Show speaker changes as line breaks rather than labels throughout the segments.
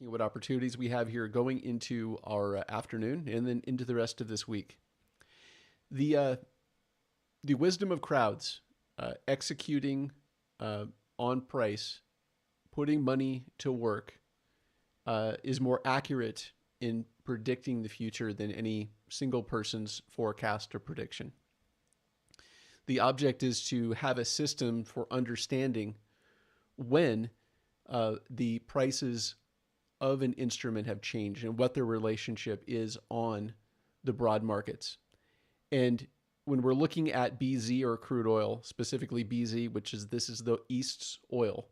What opportunities we have here going into our afternoon and then into the rest of this week. The wisdom of crowds, executing on price, putting money to work, is more accurate in predicting the future than any single person's forecast or prediction. The object is to have a system for understanding when the prices of an instrument have changed and what their relationship is on the broad markets. And when we're looking at BZ or crude oil, specifically BZ, this is the East's oil,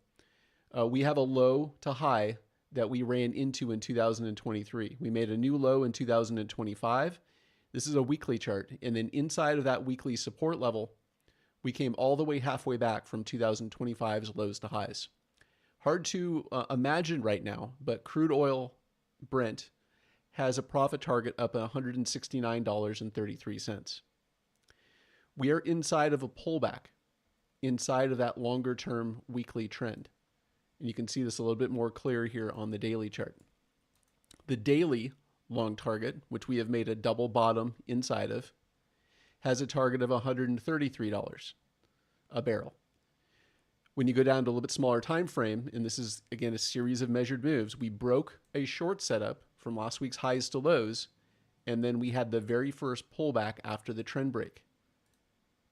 we have a low to high that we ran into in 2023. We made a new low in 2025. This is a weekly chart. And then inside of that weekly support level, we came all the way halfway back from 2025's lows to highs. Hard to imagine right now, but crude oil Brent has a profit target up at $169.33. We are inside of a pullback, inside of that longer term weekly trend. And you can see this a little bit more clear here on the daily chart. The daily long target, which we have made a double bottom inside of, has a target of $133 a barrel. When you go down to a little bit smaller time frame, and this is again a series of measured moves, we broke a short setup from last week's highs to lows, and then we had the very first pullback after the trend break.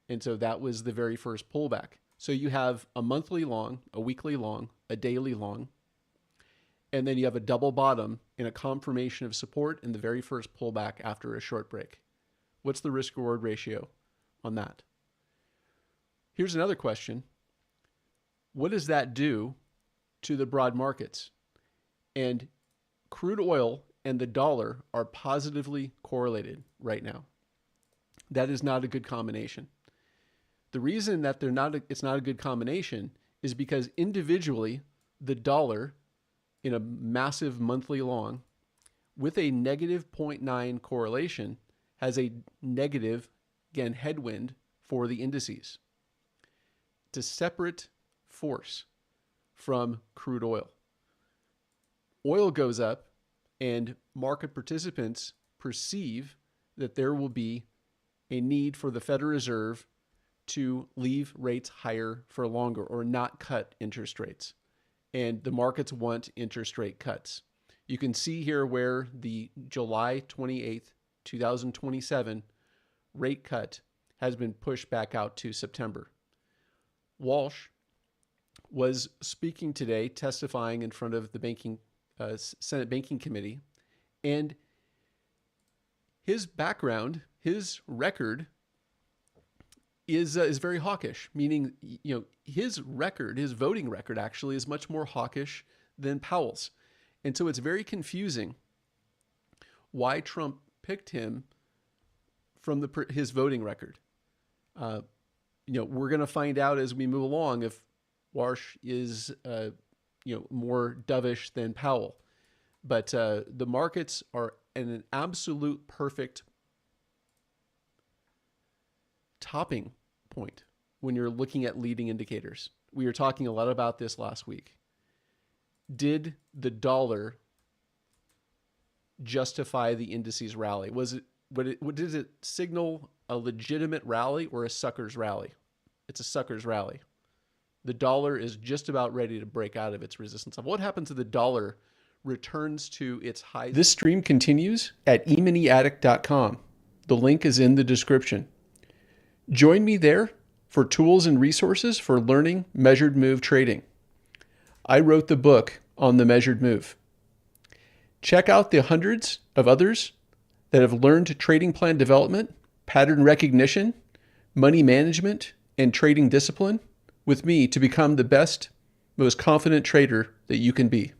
And so that was the very first pullback. So you have a monthly long, a weekly long, a daily long, and then you have a double bottom and a confirmation of support in the very first pullback after a short break. What's the risk reward ratio on that? Here's another question. What does that do to the broad markets? And crude oil and the dollar are positively correlated right now. That is not a good combination. The reason that it's not a good combination is because individually, the dollar in a massive monthly long with a negative 0.9 correlation has a negative, again, headwind for the indices. It's a separate force from crude oil. Oil goes up and market participants perceive that there will be a need for the Federal Reserve to leave rates higher for longer or not cut interest rates. And the markets want interest rate cuts. You can see here where the July 28th, 2027 rate cut has been pushed back out to September. Walsh was speaking today, testifying in front of the Senate Banking Committee, and his background, his record is very hawkish, meaning his voting record actually is much more hawkish than Powell's. And so it's very confusing why Trump picked him from his voting record. We're going to find out as we move along if Walsh is more dovish than Powell. But the markets are at an absolute perfect topping point when you're looking at leading indicators. We were talking a lot about this last week. Did the dollar justify the indices rally? Did it signal a legitimate rally or a sucker's rally? It's a sucker's rally. The dollar is just about ready to break out of its resistance level. What happens if the dollar returns to its high? This stream continues at eMiniAddict.com. The link is in the description. Join me there for tools and resources for learning measured move trading. I wrote the book on the measured move. Check out the hundreds of others that have learned trading plan development, pattern recognition, money management, and trading discipline with me to become the best, most confident trader that you can be.